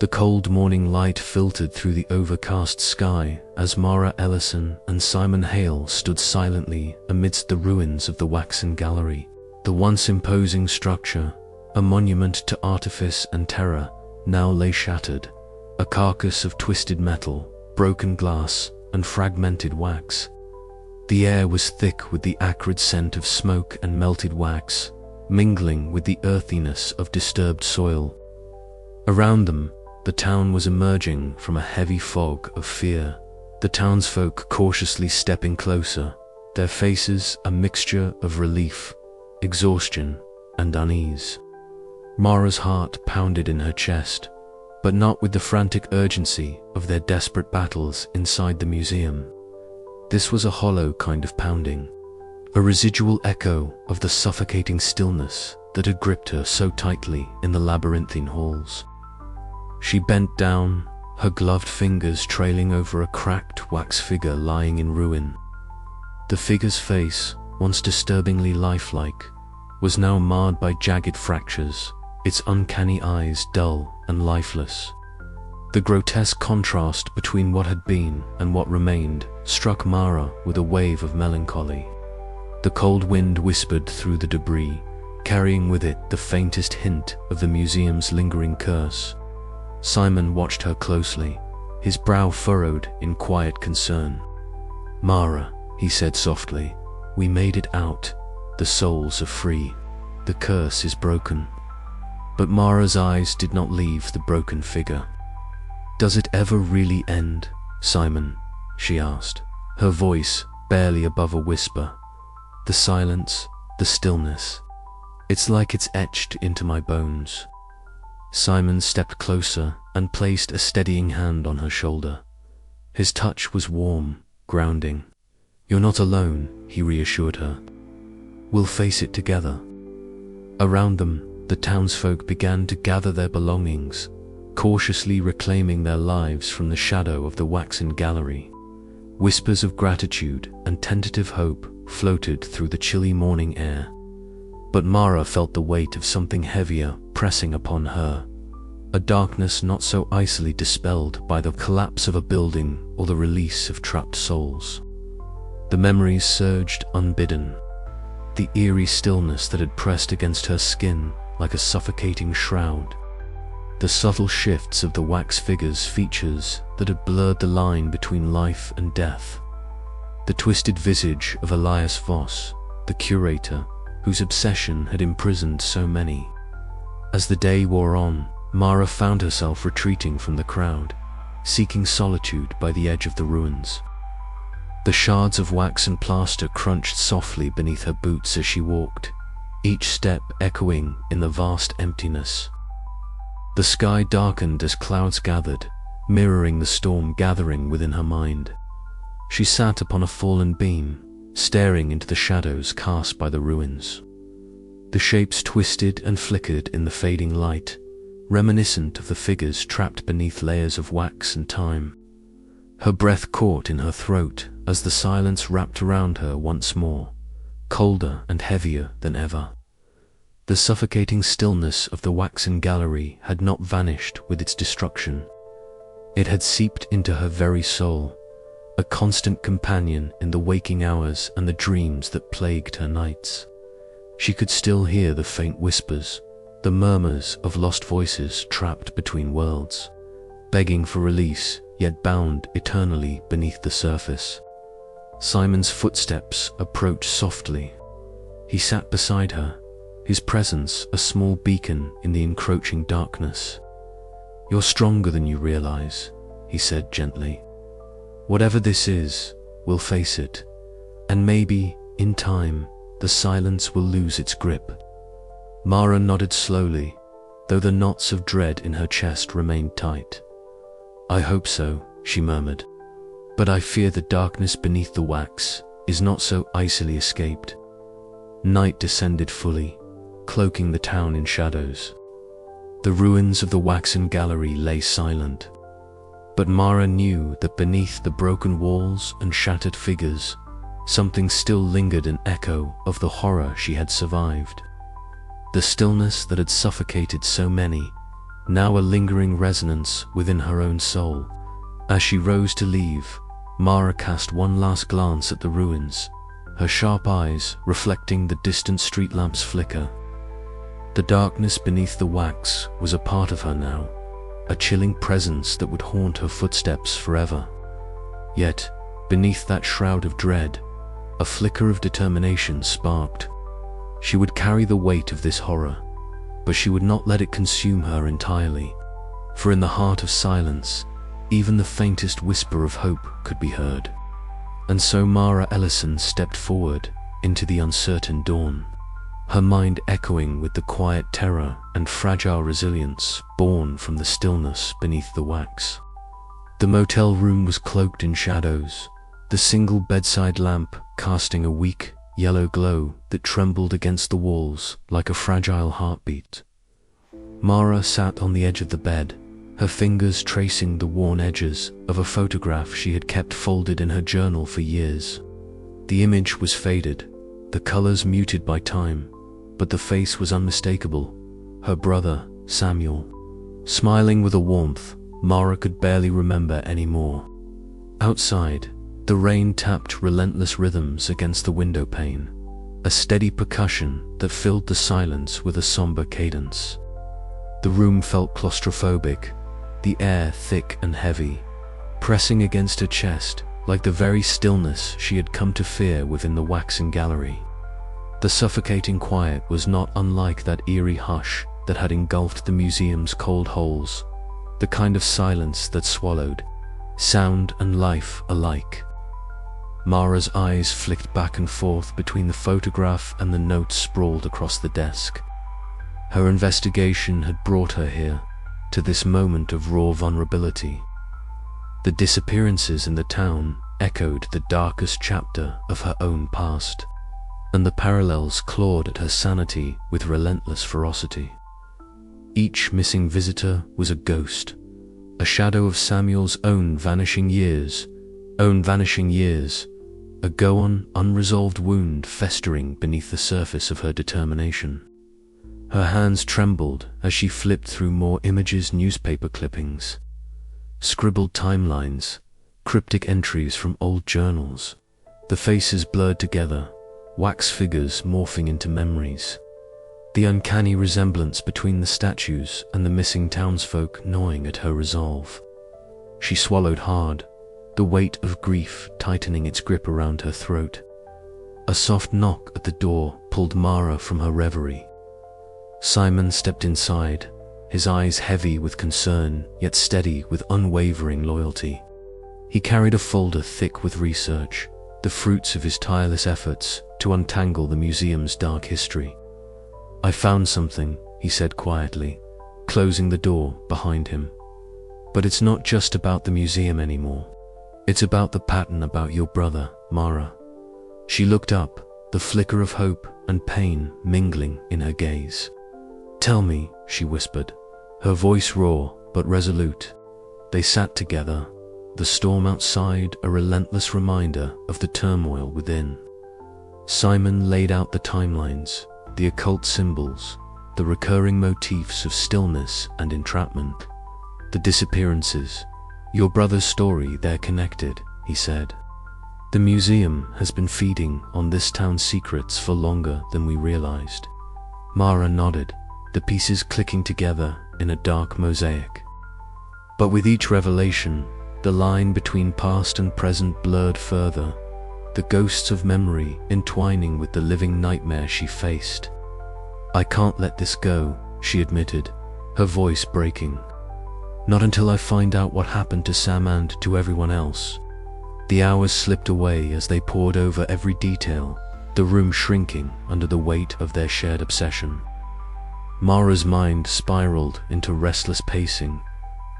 The cold morning light filtered through the overcast sky as Mara Ellison and Simon Hale stood silently amidst the ruins of the waxen gallery. The once imposing structure, a monument to artifice and terror, now lay shattered, a carcass of twisted metal, broken glass, and fragmented wax. The air was thick with the acrid scent of smoke and melted wax, mingling with the earthiness of disturbed soil. Around them, the town was emerging from a heavy fog of fear, the townsfolk cautiously stepping closer, their faces a mixture of relief, exhaustion, and unease. Mara's heart pounded in her chest, but not with the frantic urgency of their desperate battles inside the museum. This was a hollow kind of pounding, a residual echo of the suffocating stillness that had gripped her so tightly in the labyrinthine halls. She bent down, her gloved fingers trailing over a cracked wax figure lying in ruin. The figure's face, once disturbingly lifelike, was now marred by jagged fractures, its uncanny eyes dull and lifeless. The grotesque contrast between what had been and what remained struck Mara with a wave of melancholy. The cold wind whispered through the debris, carrying with it the faintest hint of the museum's lingering curse. Simon watched her closely, his brow furrowed in quiet concern. "Mara," he said softly, "we made it out. The souls are free. The curse is broken." But Mara's eyes did not leave the broken figure. "Does it ever really end, Simon?" she asked, her voice barely above a whisper. "The silence, the stillness. It's like it's etched into my bones." Simon stepped closer and placed a steadying hand on her shoulder. His touch was warm, grounding. "You're not alone," he reassured her. "We'll face it together." Around them, the townsfolk began to gather their belongings, cautiously reclaiming their lives from the shadow of the waxen gallery. Whispers of gratitude and tentative hope floated through the chilly morning air. But Mara felt the weight of something heavier pressing upon her, a darkness not so easily dispelled by the collapse of a building or the release of trapped souls. The memories surged unbidden, the eerie stillness that had pressed against her skin like a suffocating shroud, the subtle shifts of the wax figure's features that had blurred the line between life and death, the twisted visage of Elias Voss, the curator, whose obsession had imprisoned so many. As the day wore on, Mara found herself retreating from the crowd, seeking solitude by the edge of the ruins. The shards of wax and plaster crunched softly beneath her boots as she walked, each step echoing in the vast emptiness. The sky darkened as clouds gathered, mirroring the storm gathering within her mind. She sat upon a fallen beam, staring into the shadows cast by the ruins. The shapes twisted and flickered in the fading light, reminiscent of the figures trapped beneath layers of wax and time. Her breath caught in her throat as the silence wrapped around her once more, colder and heavier than ever. The suffocating stillness of the waxen gallery had not vanished with its destruction. It had seeped into her very soul, a constant companion in the waking hours and the dreams that plagued her nights. She could still hear the faint whispers, the murmurs of lost voices trapped between worlds, begging for release yet bound eternally beneath the surface. Simon's footsteps approached softly. He sat beside her, his presence a small beacon in the encroaching darkness. "You're stronger than you realize," he said gently. "Whatever this is, we'll face it, and maybe, in time, the silence will lose its grip." Mara nodded slowly, though the knots of dread in her chest remained tight. "I hope so," she murmured, "but I fear the darkness beneath the wax is not so easily escaped." Night descended fully, cloaking the town in shadows. The ruins of the waxen gallery lay silent, but Mara knew that beneath the broken walls and shattered figures, something still lingered, an echo of the horror she had survived. The stillness that had suffocated so many now a lingering resonance within her own soul. As she rose to leave, Mara cast one last glance at the ruins, her sharp eyes reflecting the distant street lamps' flicker. The darkness beneath the wax was a part of her now, a chilling presence that would haunt her footsteps forever. Yet, beneath that shroud of dread, a flicker of determination sparked. She would carry the weight of this horror, but she would not let it consume her entirely, for in the heart of silence, even the faintest whisper of hope could be heard. And so Mara Ellison stepped forward into the uncertain dawn, her mind echoing with the quiet terror and fragile resilience born from the stillness beneath the wax. The motel room was cloaked in shadows, the single bedside lamp casting a weak, yellow glow that trembled against the walls like a fragile heartbeat. Mara sat on the edge of the bed, her fingers tracing the worn edges of a photograph she had kept folded in her journal for years. The image was faded, the colors muted by time, but the face was unmistakable. Her brother, Samuel. Smiling with a warmth Mara could barely remember anymore. Outside, the rain tapped relentless rhythms against the window pane, a steady percussion that filled the silence with a somber cadence. The room felt claustrophobic, the air thick and heavy, pressing against her chest like the very stillness she had come to fear within the waxen gallery. The suffocating quiet was not unlike that eerie hush that had engulfed the museum's cold holes, the kind of silence that swallowed sound and life alike. Mara's eyes flicked back and forth between the photograph and the notes sprawled across the desk. Her investigation had brought her here, to this moment of raw vulnerability. The disappearances in the town echoed the darkest chapter of her own past, and the parallels clawed at her sanity with relentless ferocity. Each missing visitor was a ghost, a shadow of Samuel's own vanishing years, a unresolved wound festering beneath the surface of her determination. Her hands trembled as she flipped through more images, newspaper clippings, scribbled timelines, cryptic entries from old journals, the faces blurred together, wax figures morphing into memories, the uncanny resemblance between the statues and the missing townsfolk gnawing at her resolve. She swallowed hard, the weight of grief tightening its grip around her throat. A soft knock at the door pulled Mara from her reverie. Simon stepped inside, his eyes heavy with concern, yet steady with unwavering loyalty. He carried a folder thick with research, the fruits of his tireless efforts to untangle the museum's dark history. "I found something," he said quietly, closing the door behind him. "But it's not just about the museum anymore. It's about the pattern about your brother, Mara." She looked up, the flicker of hope and pain mingling in her gaze. "Tell me," she whispered, her voice raw but resolute. They sat together, the storm outside a relentless reminder of the turmoil within. Simon laid out the timelines, the occult symbols, the recurring motifs of stillness and entrapment, the disappearances. "Your brother's story, they're connected," he said. "The museum has been feeding on this town's secrets for longer than we realized." Mara nodded, the pieces clicking together in a dark mosaic. But with each revelation, the line between past and present blurred further, the ghosts of memory entwining with the living nightmare she faced. "I can't let this go," she admitted, her voice breaking. "Not until I find out what happened to Sam and to everyone else." The hours slipped away as they pored over every detail, the room shrinking under the weight of their shared obsession. Mara's mind spiraled into restless pacing,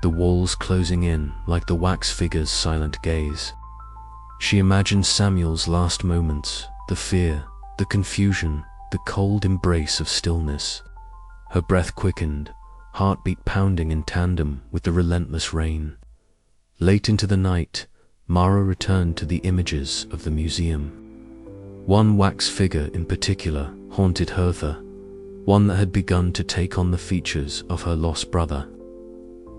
the walls closing in like the wax figure's silent gaze. She imagined Samuel's last moments, the fear, the confusion, the cold embrace of stillness. Her breath quickened, heartbeat pounding in tandem with the relentless rain. Late into the night, Mara returned to the images of the museum. One wax figure in particular haunted Hertha, one that had begun to take on the features of her lost brother.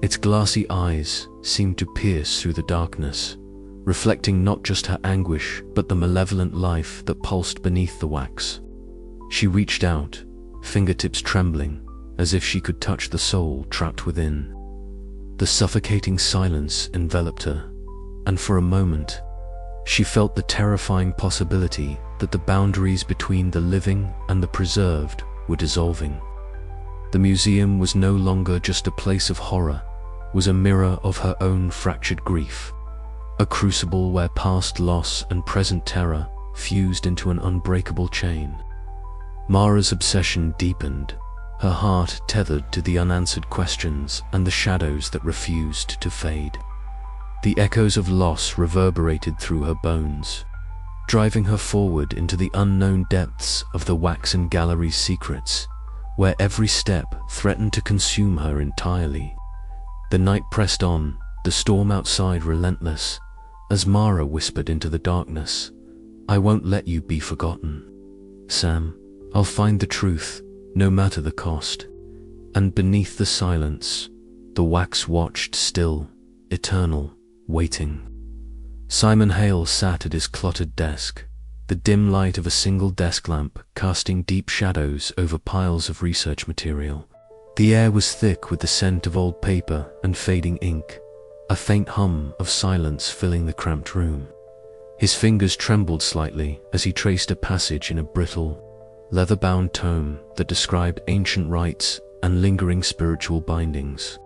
Its glassy eyes seemed to pierce through the darkness, reflecting not just her anguish but the malevolent life that pulsed beneath the wax. She reached out, fingertips trembling, as if she could touch the soul trapped within. The suffocating silence enveloped her, and for a moment, she felt the terrifying possibility that the boundaries between the living and the preserved were dissolving. The museum was no longer just a place of horror, was a mirror of her own fractured grief, a crucible where past loss and present terror fused into an unbreakable chain. Mara's obsession deepened, her heart tethered to the unanswered questions and the shadows that refused to fade. The echoes of loss reverberated through her bones, driving her forward into the unknown depths of the waxen gallery's secrets, where every step threatened to consume her entirely. The night pressed on, the storm outside relentless, as Mara whispered into the darkness, "I won't let you be forgotten. Sam, I'll find the truth, no matter the cost." And beneath the silence, the wax watched still, eternal, waiting. Simon Hale sat at his cluttered desk, the dim light of a single desk lamp casting deep shadows over piles of research material. The air was thick with the scent of old paper and fading ink, a faint hum of silence filling the cramped room. His fingers trembled slightly as he traced a passage in a brittle, leather-bound tome that described ancient rites and lingering spiritual bindings.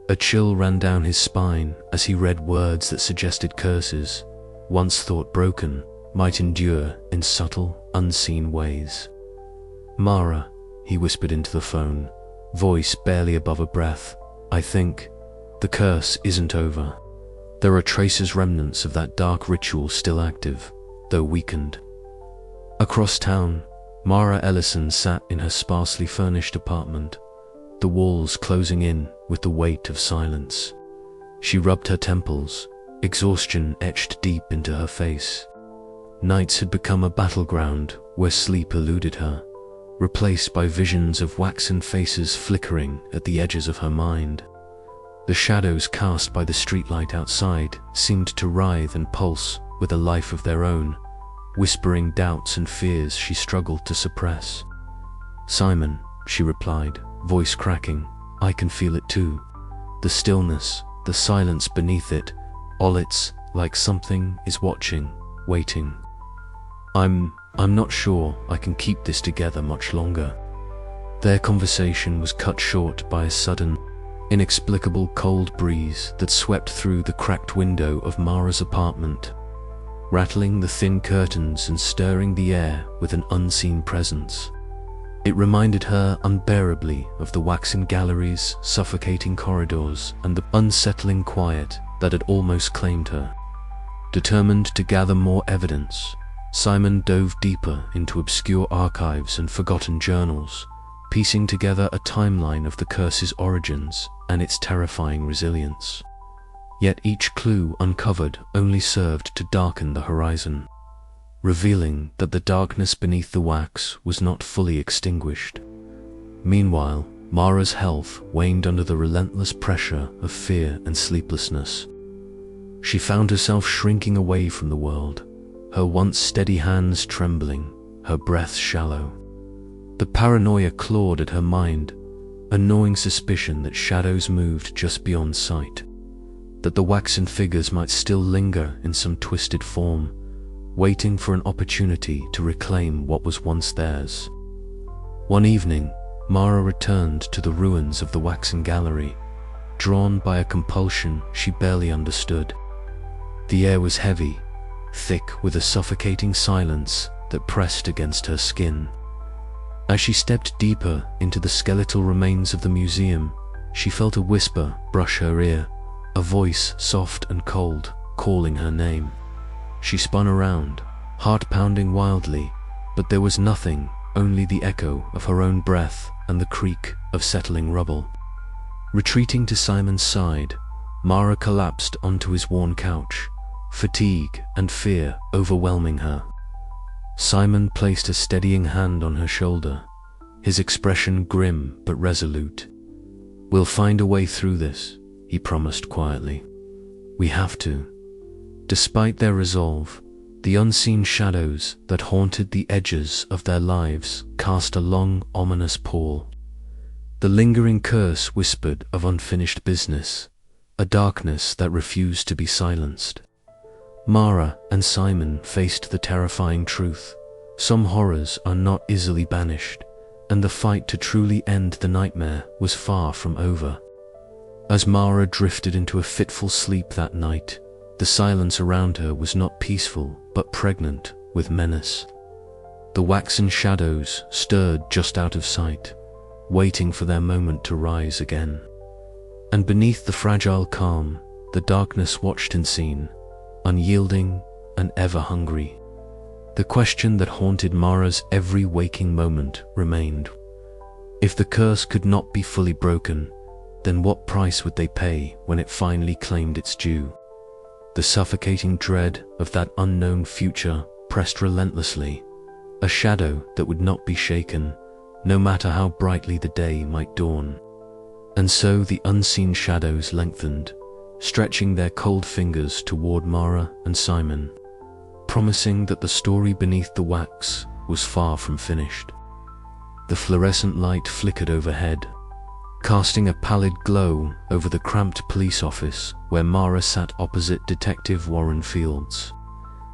A chill ran down his spine as he read words that suggested curses, once thought broken, might endure in subtle, unseen ways. "Mara," he whispered into the phone, voice barely above a breath, "I think the curse isn't over. There are traces remnants of that dark ritual still active, though weakened." Across town, Mara Ellison sat in her sparsely furnished apartment, the walls closing in with the weight of silence. She rubbed her temples, exhaustion etched deep into her face. Nights had become a battleground where sleep eluded her, replaced by visions of waxen faces flickering at the edges of her mind. The shadows cast by the streetlight outside seemed to writhe and pulse with a life of their own, whispering doubts and fears she struggled to suppress. "Simon," she replied, voice cracking, "I can feel it too. The stillness, the silence beneath it, all it's like something is watching, waiting. I'm not sure I can keep this together much longer." Their conversation was cut short by a sudden, inexplicable cold breeze that swept through the cracked window of Mara's apartment, rattling the thin curtains and stirring the air with an unseen presence. It reminded her unbearably of the waxen galleries, suffocating corridors, and the unsettling quiet that had almost claimed her. Determined to gather more evidence, Simon dove deeper into obscure archives and forgotten journals, piecing together a timeline of the curse's origins and its terrifying resilience. Yet each clue uncovered only served to darken the horizon, revealing that the darkness beneath the wax was not fully extinguished. Meanwhile, Mara's health waned under the relentless pressure of fear and sleeplessness. She found herself shrinking away from the world, her once steady hands trembling, her breath shallow. The paranoia clawed at her mind, a gnawing suspicion that shadows moved just beyond sight, that the waxen figures might still linger in some twisted form, waiting for an opportunity to reclaim what was once theirs. One evening, Mara returned to the ruins of the waxen gallery, drawn by a compulsion she barely understood. The air was heavy, thick with a suffocating silence that pressed against her skin. As she stepped deeper into the skeletal remains of the museum, she felt a whisper brush her ear, a voice soft and cold, calling her name. She spun around, heart pounding wildly, but there was nothing, only the echo of her own breath and the creak of settling rubble. Retreating to Simon's side, Mara collapsed onto his worn couch, fatigue and fear overwhelming her. Simon placed a steadying hand on her shoulder, his expression grim but resolute. "We'll find a way through this," he promised quietly. "We have to." Despite their resolve, the unseen shadows that haunted the edges of their lives cast a long, ominous pall. The lingering curse whispered of unfinished business, a darkness that refused to be silenced. Mara and Simon faced the terrifying truth. Some horrors are not easily banished, and the fight to truly end the nightmare was far from over. As Mara drifted into a fitful sleep that night, the silence around her was not peaceful but pregnant with menace. The waxen shadows stirred just out of sight, waiting for their moment to rise again. And beneath the fragile calm, the darkness watched unseen, unyielding and ever hungry. The question that haunted Mara's every waking moment remained. If the curse could not be fully broken, then what price would they pay when it finally claimed its due? The suffocating dread of that unknown future pressed relentlessly, a shadow that would not be shaken, no matter how brightly the day might dawn. And so the unseen shadows lengthened, stretching their cold fingers toward Mara and Simon, promising that the story beneath the wax was far from finished. The fluorescent light flickered overhead, casting a pallid glow over the cramped police office where Mara sat opposite Detective Warren Fields.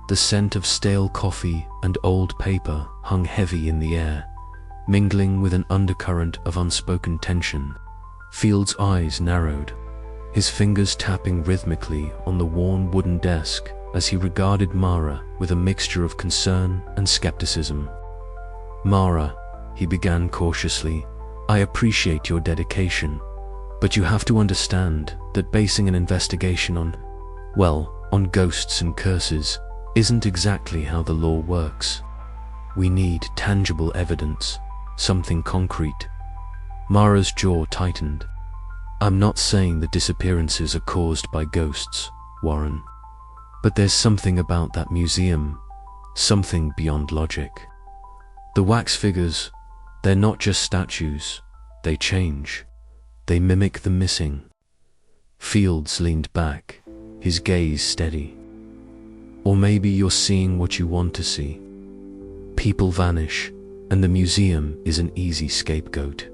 The scent of stale coffee and old paper hung heavy in the air, mingling with an undercurrent of unspoken tension. Fields' eyes narrowed, his fingers tapping rhythmically on the worn wooden desk as he regarded Mara with a mixture of concern and skepticism. "Mara," he began cautiously, "I appreciate your dedication, but you have to understand that basing an investigation on ghosts and curses isn't exactly how the law works. We need tangible evidence, something concrete." Mara's jaw tightened. "I'm not saying the disappearances are caused by ghosts, Warren. But there's something about that museum, something beyond logic. The wax figures, they're not just statues, they change. They mimic the missing." Fields leaned back, his gaze steady. "Or maybe you're seeing what you want to see. People vanish, and the museum is an easy scapegoat.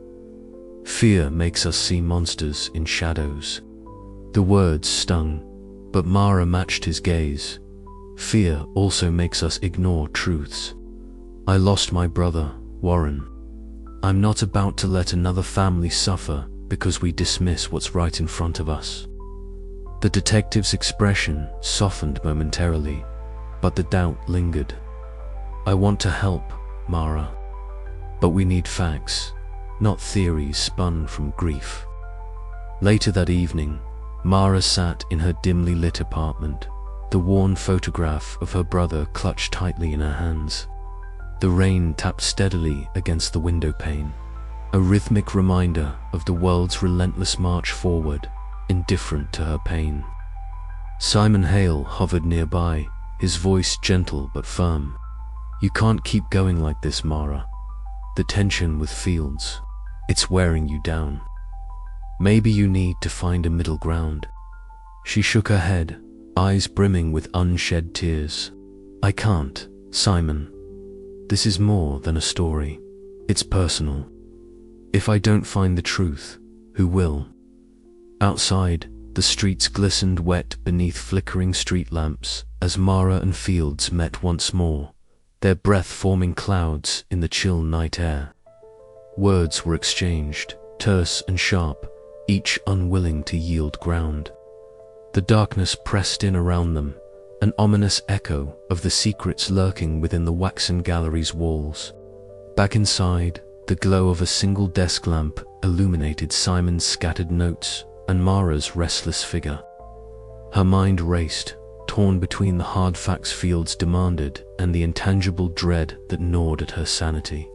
Fear makes us see monsters in shadows." The words stung, but Mara matched his gaze. "Fear also makes us ignore truths. I lost my brother, Warren. I'm not about to let another family suffer because we dismiss what's right in front of us." The detective's expression softened momentarily, but the doubt lingered. "I want to help, Mara, but we need facts, not theories spun from grief." Later that evening, Mara sat in her dimly lit apartment, the worn photograph of her brother clutched tightly in her hands. The rain tapped steadily against the window pane, a rhythmic reminder of the world's relentless march forward, indifferent to her pain. Simon Hale hovered nearby, his voice gentle but firm. "You can't keep going like this, Mara. The tension with Fields, it's wearing you down. Maybe you need to find a middle ground." She shook her head, eyes brimming with unshed tears. "I can't, Simon. This is more than a story. It's personal. If I don't find the truth, who will?" Outside, the streets glistened wet beneath flickering street lamps as Mara and Fields met once more, their breath forming clouds in the chill night air. Words were exchanged, terse and sharp, each unwilling to yield ground. The darkness pressed in around them, an ominous echo of the secrets lurking within the waxen gallery's walls. Back inside, the glow of a single desk lamp illuminated Simon's scattered notes and Mara's restless figure. Her mind raced, torn between the hard facts Fields demanded and the intangible dread that gnawed at her sanity.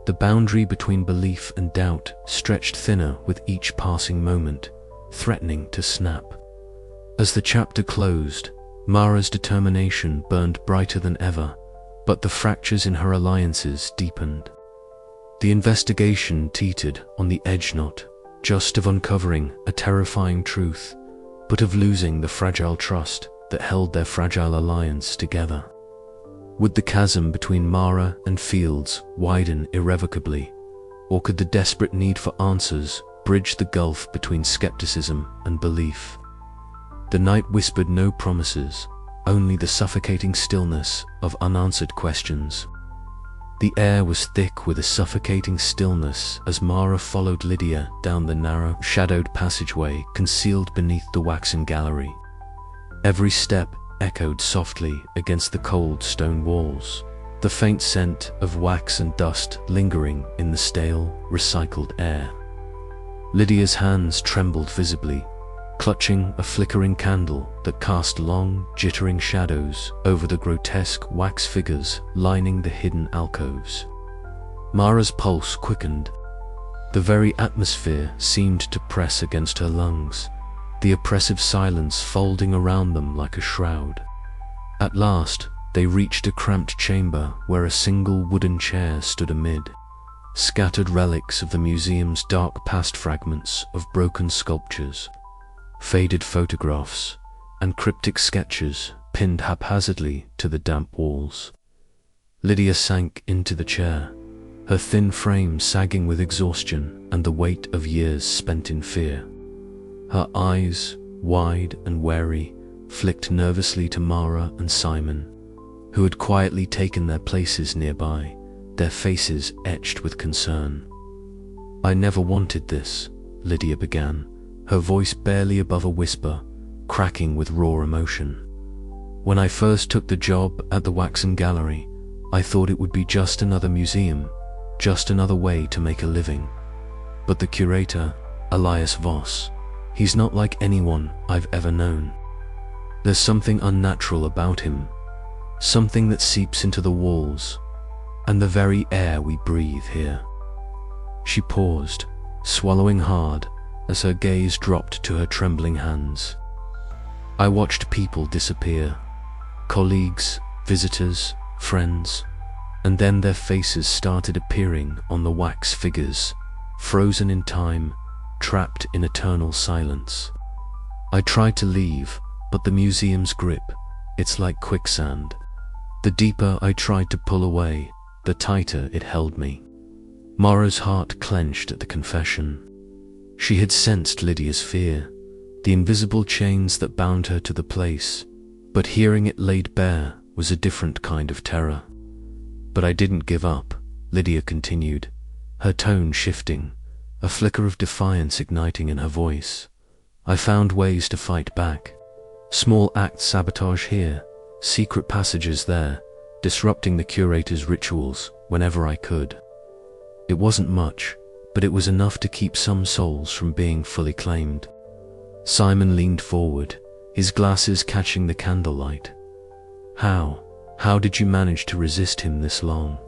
The boundary between belief and doubt stretched thinner with each passing moment, threatening to snap. As the chapter closed, Mara's determination burned brighter than ever, but the fractures in her alliances deepened. The investigation teetered on the edge knot, just of uncovering a terrifying truth, but of losing the fragile trust that held their fragile alliance together. Would the chasm between Mara and Fields widen irrevocably, or could the desperate need for answers bridge the gulf between skepticism and belief? The night whispered no promises, only the suffocating stillness of unanswered questions. The air was thick with a suffocating stillness as Mara followed Lydia down the narrow, shadowed passageway concealed beneath the waxen gallery. Every step echoed softly against the cold stone walls, the faint scent of wax and dust lingering in the stale, recycled air. Lydia's hands trembled visibly, clutching a flickering candle that cast long, jittering shadows over the grotesque wax figures lining the hidden alcoves. Mara's pulse quickened. The very atmosphere seemed to press against her lungs, the oppressive silence folding around them like a shroud. At last, they reached a cramped chamber where a single wooden chair stood amid scattered relics of the museum's dark past, fragments of broken sculptures, faded photographs, and cryptic sketches pinned haphazardly to the damp walls. Lydia sank into the chair, her thin frame sagging with exhaustion and the weight of years spent in fear. Her eyes, wide and wary, flicked nervously to Mara and Simon, who had quietly taken their places nearby, their faces etched with concern. "I never wanted this," Lydia began, her voice barely above a whisper, cracking with raw emotion. "When I first took the job at the Waxen Gallery, I thought it would be just another museum, just another way to make a living. But the curator, Elias Voss, he's not like anyone I've ever known. There's something unnatural about him, something that seeps into the walls and the very air we breathe here." She paused, swallowing hard as her gaze dropped to her trembling hands. "I watched people disappear, colleagues, visitors, friends, and then their faces started appearing on the wax figures, frozen in time, trapped in eternal silence. I tried to leave, but the museum's grip, it's like quicksand. The deeper I tried to pull away, the tighter it held me." Mara's heart clenched at the confession. She had sensed Lydia's fear, the invisible chains that bound her to the place, but hearing it laid bare was a different kind of terror. "But I didn't give up," Lydia continued, her tone shifting, a flicker of defiance igniting in her voice. "I found ways to fight back. Small act sabotage here, secret passages there, disrupting the curator's rituals whenever I could. It wasn't much, but it was enough to keep some souls from being fully claimed." Simon leaned forward, his glasses catching the candlelight. How did you manage to resist him this long?"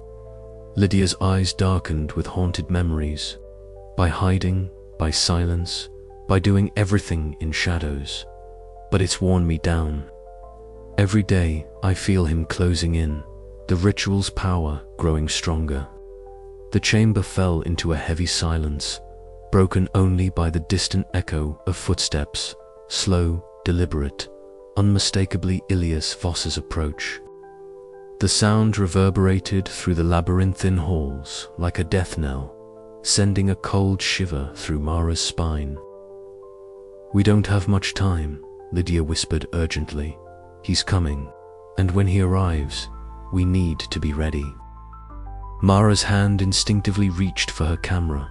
Lydia's eyes darkened with haunted memories. "By hiding, by silence, by doing everything in shadows. But it's worn me down. Every day I feel him closing in, the ritual's power growing stronger." The chamber fell into a heavy silence, broken only by the distant echo of footsteps, slow, deliberate, unmistakably Elias Voss's approach. The sound reverberated through the labyrinthine halls like a death knell, sending a cold shiver through Mara's spine. "We don't have much time," Lydia whispered urgently. "He's coming, and when he arrives, we need to be ready." Mara's hand instinctively reached for her camera,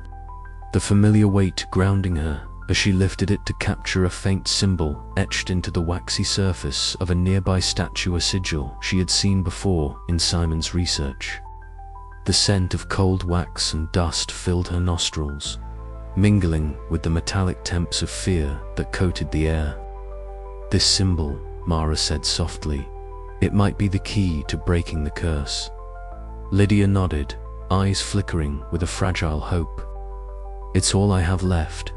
the familiar weight grounding her as she lifted it to capture a faint symbol etched into the waxy surface of a nearby statue, a sigil she had seen before in Simon's research. The scent of cold wax and dust filled her nostrils, mingling with the metallic temps of fear that coated the air. "This symbol," Mara said softly, "it might be the key to breaking the curse." Lydia nodded, eyes flickering with a fragile hope. "It's all I have left."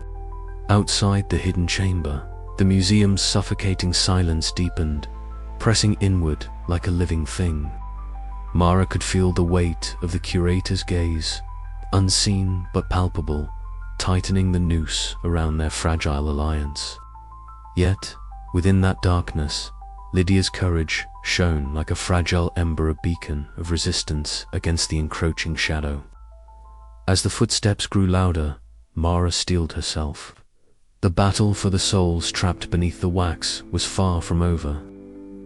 Outside the hidden chamber, the museum's suffocating silence deepened, pressing inward like a living thing. Mara could feel the weight of the curator's gaze, unseen but palpable, tightening the noose around their fragile alliance. Yet, within that darkness, Lydia's courage shone like a fragile ember, a beacon of resistance against the encroaching shadow. As the footsteps grew louder, Mara steeled herself. The battle for the souls trapped beneath the wax was far from over,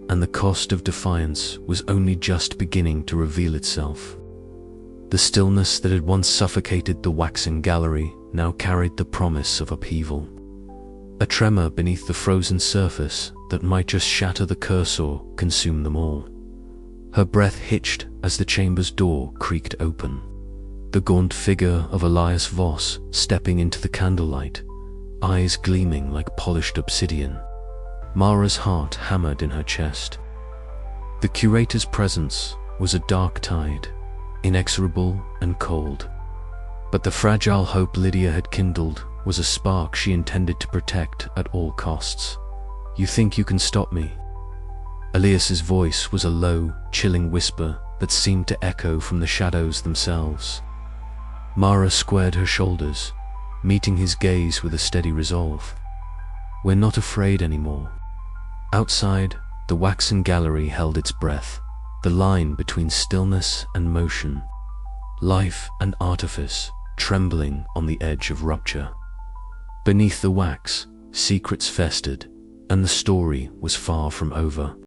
and the cost of defiance was only just beginning to reveal itself. The stillness that had once suffocated the waxen gallery now carried the promise of upheaval. A tremor beneath the frozen surface that might just shatter the curse or consume them all. Her breath hitched as the chamber's door creaked open. The gaunt figure of Elias Voss stepping into the candlelight, eyes gleaming like polished obsidian. Mara's heart hammered in her chest. The curator's presence was a dark tide, inexorable and cold. But the fragile hope Lydia had kindled was a spark she intended to protect at all costs. "You think you can stop me?" Elias's voice was a low, chilling whisper that seemed to echo from the shadows themselves. Mara squared her shoulders, meeting his gaze with a steady resolve. "We're not afraid anymore." Outside, the waxen gallery held its breath, the line between stillness and motion, life and artifice, trembling on the edge of rupture. Beneath the wax, secrets festered, and the story was far from over.